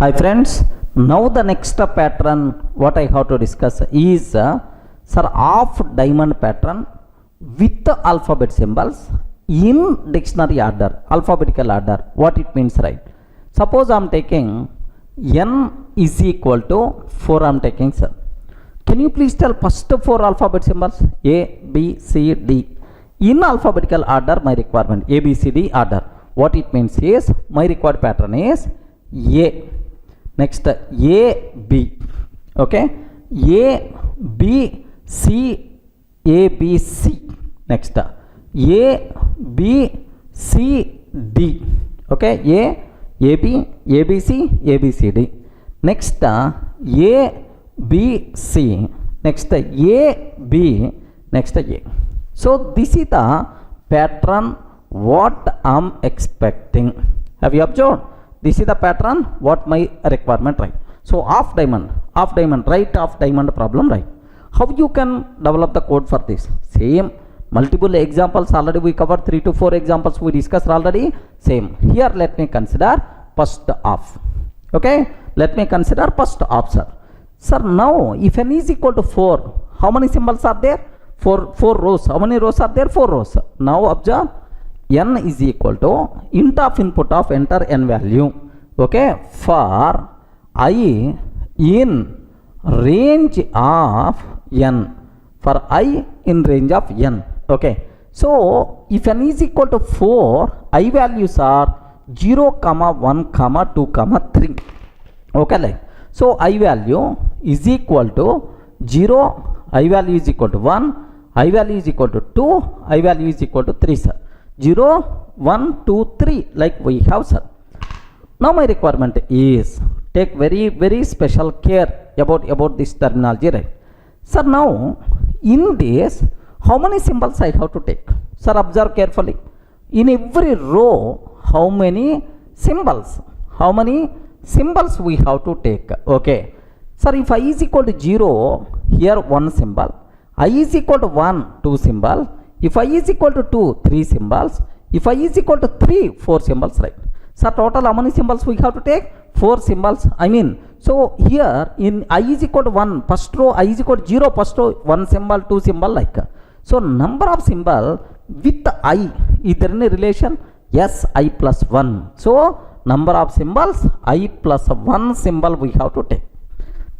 Hi friends, now the next pattern what I have to discuss is half diamond pattern with alphabet symbols in dictionary order, alphabetical order. What it means, right? Suppose I am taking n is equal to 4, I am taking, sir. Can you please tell first 4 alphabet symbols? A, B, C, D. In alphabetical order my requirement, A, B, C, D order. What it means is my required pattern is A. Next A, B. Okay. A, B, C, A, B, C. Next A, B, C, D. Okay. A, B, A, B, C, A, B, C, D. Next A, B, C. Next A, B. Next A. So this is the pattern what I am expecting. Have you observed? This is the pattern what my requirement, right? So half diamond, right? Half diamond problem, right? How you can develop the code for this? Same, multiple examples already we covered, 3 to 4 examples we discussed already. Same. Here let me consider first half. Okay, let me consider first half, sir. Sir, now if n is equal to 4, how many symbols are there? 4 rows. How many rows are there? 4 rows. Now observe, n is equal to int of input of enter n value. Okay, for I in range of n, for I in range of n. Okay, so if n is equal to 4, I values are 0, 1, 2, 3. Okay, like so I value is equal to 0, I value is equal to 1, I value is equal to 2, I value is equal to 3, sir. 0, 1, 2, 3 like we have, sir. Now my requirement is take very special care about this terminology, right? Sir, now in this how many symbols I have to take? Sir, observe carefully. In every row how many symbols? How many symbols we have to take? Okay. Sir, if I is equal to 0, here 1 symbol. I is equal to 1, 2 symbol. If I is equal to 2, 3 symbols. If I is equal to 3, 4 symbols, right? So total how many symbols we have to take? 4 symbols. I mean, so here in I is equal to 1, first row I is equal to 0, first row 1 symbol, 2 symbol, like. So number of symbol with I, is there any relation? Yes, I plus 1. So number of symbols I plus 1 symbol we have to take.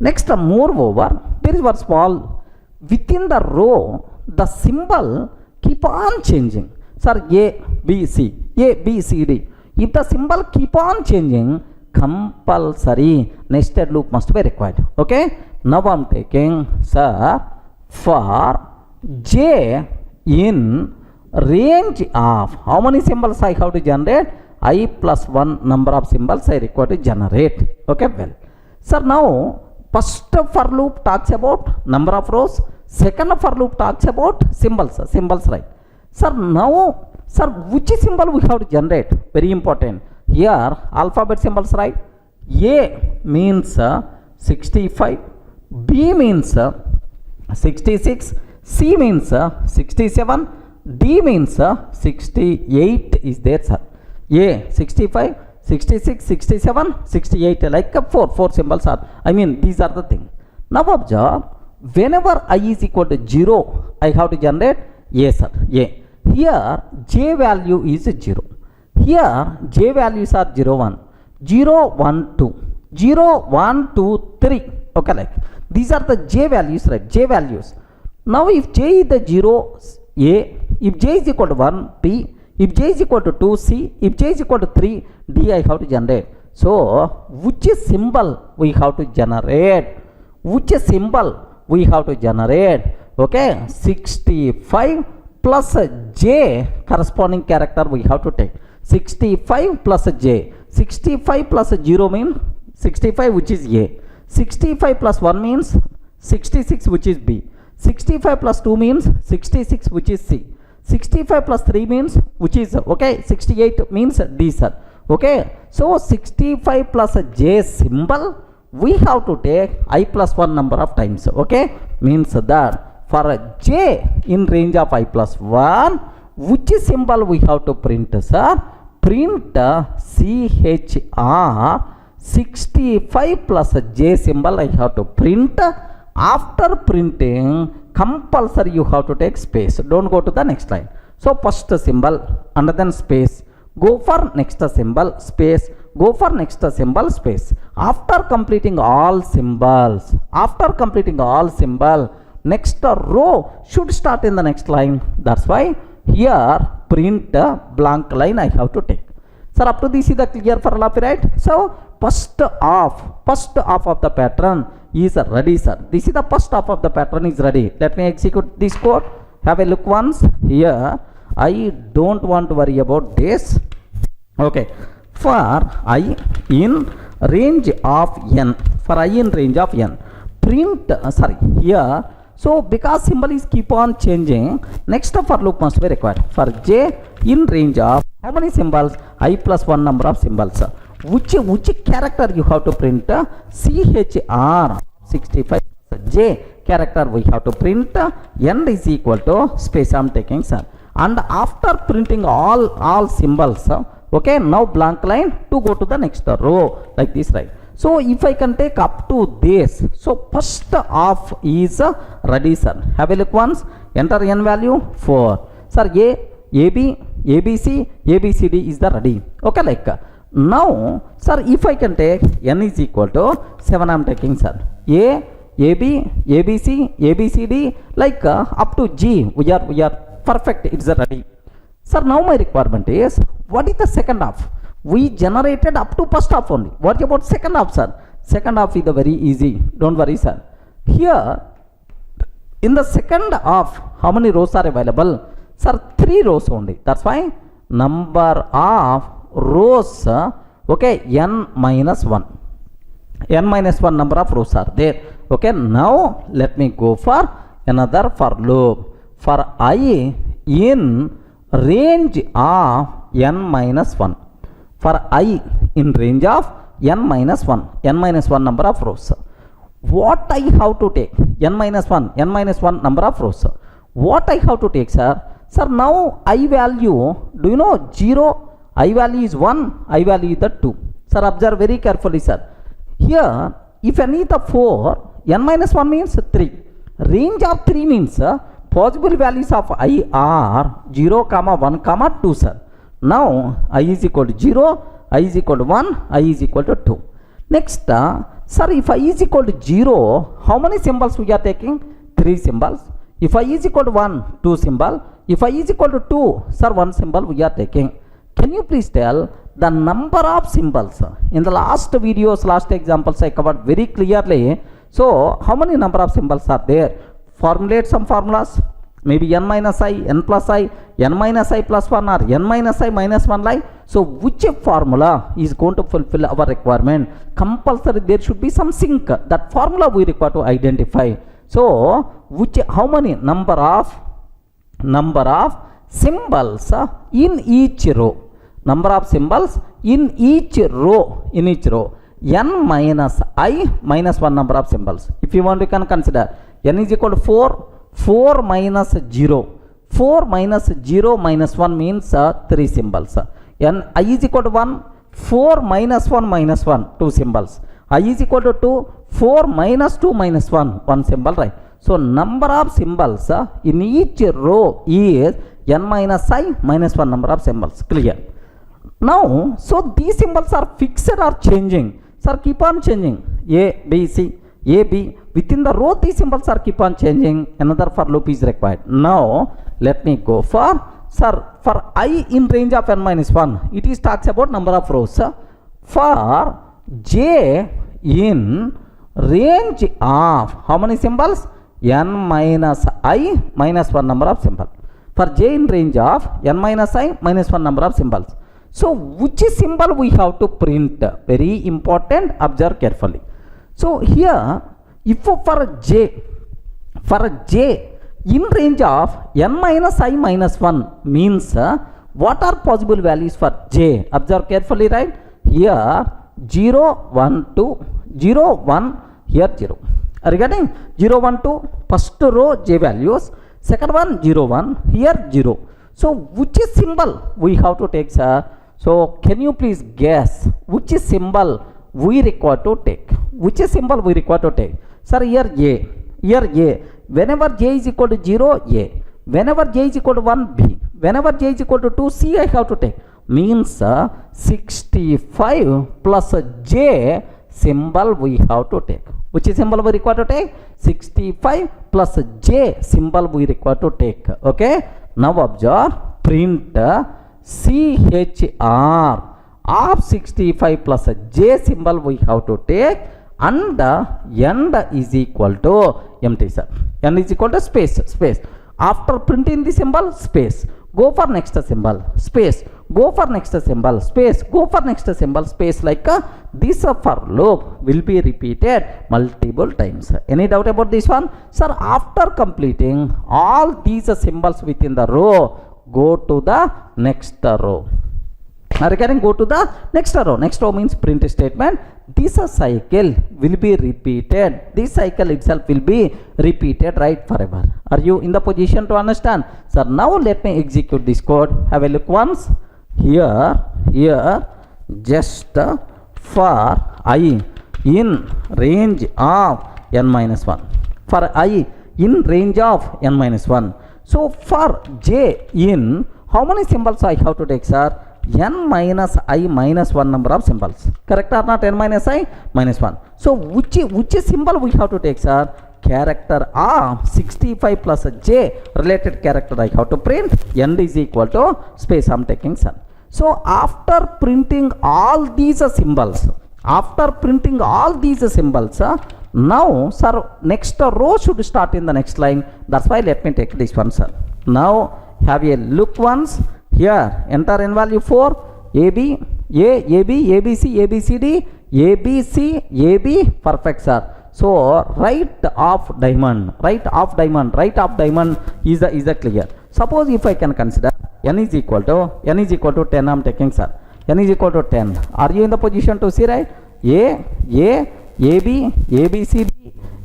Next, moreover, there is one small, within the row the symbol keep on changing. Sir, A, B, C, A, B, C, D. If the symbol keep on changing, compulsory nested loop must be required. Okay. Now I am taking, sir, for J in range of how many symbols I have to generate? I plus 1 number of symbols I require to generate. Okay, well. Sir, now first for loop talks about number of rows. Second for loop talks about symbols, right? Sir, now, sir, which symbol we have to generate? Very important. Here, alphabet symbols, right? A means 65, B means 66, C means 67, D means 68 is there, sir. A 65, 66, 67, 68, like 4 symbols are. I mean, these are the things. Now observe, whenever I is equal to 0, I have to generate A, sir. A. Here J value is 0. Here J values are 0, 1, 0, 1, 2, 0, 1, 2, 3. Okay, like these are the J values, right? J values. Now if J is the 0, A, if J is equal to 1, B, if J is equal to 2, C, if J is equal to 3, D I have to generate. So which symbol we have to generate? Which symbol we have to generate? Okay, 65 plus J corresponding character we have to take. 65 plus J. 65 plus 0 means 65, which is A. 65 plus 1 means 66, which is B. 65 plus 2 means 66, which is C. 65 plus 3 means, which is, okay, 68 means D, sir. Okay, so 65 plus J symbol we have to take I plus 1 number of times. Okay, means that for J in range of I plus 1, which symbol we have to print, sir? Print CHR 65 plus j symbol I have to print. After printing, compulsory you have to take space. Don't go to the next line. So first symbol and then space. Go for next symbol, space. Go for next symbol, space. After completing all symbols, next row should start in the next line. That's why here print blank line I have to take. Sir, up to this is the clear for all of you, right? So first half of the pattern is ready, sir. This is the first half of the pattern is ready. Let me execute this code. Have a look once. Here I don't want to worry about this. Okay, for I in range of n, print here. So because symbol is keep on changing, next for loop must be required. For j in range of how many symbols? I plus 1 number of symbols. Which character you have to print? CHR 65 j character we have to print. N is equal to space I am taking, sir. And after printing all symbols, okay, now blank line to go to the next row like this, right? So if I can take up to this, so first half is ready, sir. Have a look once. Enter n value 4. Sir, AB, ABC, ABCD is the ready. Okay, like now, sir, if I can take n is equal to 7, I am taking, sir. A, AB, ABC, ABCD, like up to G, we are perfect. It's ready. Sir, now my requirement is, what is the second half? We generated up to first half only. What about second half, sir? Second half is very easy. Don't worry, sir. Here, in the second half, how many rows are available? Sir, 3 rows only. That's why number of rows, okay, n minus 1. N minus 1 number of rows are there. Okay, now let me go for another for loop. For I in range of n minus 1. For I in range of n minus 1 number of rows. What I have to take? n minus 1 number of rows. What I have to take, sir? Sir, now I value, do you know 0? I value is 1, I value is the 2. Sir, observe very carefully, sir. Here, if any of the 4, n minus 1 means 3. Range of 3 means possible values of I are 0, 1, 2, sir. Now, I is equal to 0, I is equal to 1, I is equal to 2. Next, sir, if I is equal to 0, how many symbols we are taking? 3 symbols. If I is equal to 1, 2 symbol. If I is equal to 2, sir, 1 symbol we are taking. Can you please tell the number of symbols? In the last videos, last examples I covered very clearly. So, how many number of symbols are there? Formulate some formulas. Maybe n minus I, n plus I, n minus I plus 1 or n minus I minus 1 like. So, which formula is going to fulfill our requirement? Compulsory there should be some sync. That formula we require to identify. So, how many number of symbols in each row? Number of symbols in each row. N minus I minus 1 number of symbols. If you want, you can consider n is equal to 4. 4 minus 0. 4 minus 0 minus 1 means 3 symbols. N I is equal to 1. 4 minus 1 minus 1, 2 symbols. I is equal to 2. 4 minus 2 minus 1, 1 symbol, right? So, number of symbols in each row is n minus I minus 1 number of symbols. Clear? Now, so these symbols are fixed or changing? Sir, keep on changing. A, B, C, A, B. Within the row, these symbols are keep on changing. Another for loop is required. Now, let me go for, sir, for I in range of n minus 1, it is talks about number of rows. For J in range of how many symbols? N minus I minus 1 number of symbols. For J in range of n minus I minus 1 number of symbols. So, which symbol we have to print? Very important, observe carefully. So, here, if for J in range of n minus I minus 1 means what are possible values for J? Observe carefully, right? Here, 0, 1, 2, 0, 1, here 0. Regarding 0, 1, 2, first row J values, second one 0, 1, here 0. So, which symbol we have to take, sir? So, can you please guess which symbol we require to take? Which symbol we require to take? Sir, here A. Here A. Whenever j is equal to 0, A. Whenever j is equal to 1, B. Whenever j is equal to 2, C I have to take. Means 65 plus j symbol we have to take. Which symbol we require to take? 65 plus j symbol we require to take. Okay. Now observe, print CHR of 65 plus j symbol we have to take, and end is equal to empty, sir. N is equal to space. After printing the symbol, space. Go for next symbol, space. Go for next symbol, space. Go for next symbol, space. Like this for loop will be repeated multiple times. Any doubt about this one? Sir, after completing all these symbols within the row, go to the next row. Regarding go to the next row. Next row means print statement. This cycle will be repeated. This cycle itself will be repeated right forever. Are you in the position to understand? Sir, now let me execute this code. Have a look once. Here, just for I in range of n minus 1. For I in range of n minus 1. So for j in, how many symbols I have to take, sir? N minus I minus 1 number of symbols. Correct or not? N minus I minus 1. So which symbol we have to take, sir? Character of 65 plus j related character I have to print. N is equal to space. I'm taking, sir. So after printing all these symbols, now, sir, next row should start in the next line. That's why let me take this one, sir. Now have a look once. Here, enter n value 4, AB, ABC, ABCD, ABC, AB, perfect, sir. So, right of diamond is the clear. Suppose if I can consider n is equal to 10, I'm taking, sir. N is equal to 10. Are you in the position to see, right? A, AB, ABCD,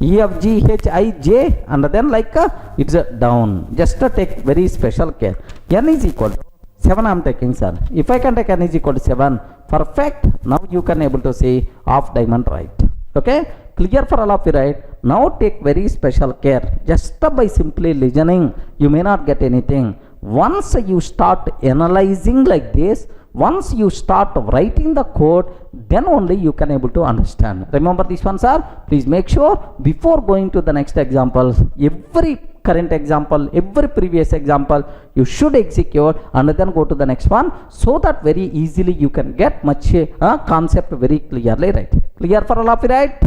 E, F, G, H, I, J, and then like it's down. Just take very special care. N is equal to 7, I am taking, sir. If I can take n is equal to 7, perfect. Now you can able to see half diamond right. Okay, clear for all of you, right? Now take very special care. Just by simply listening, you may not get anything. Once you start analyzing like this, once you start writing the code, then only you can able to understand. Remember this one, sir. Please make sure before going to the next examples, every current example, every previous example, you should execute and then go to the next one, so that very easily you can get much concept very clearly, right? Clear for all of you, right?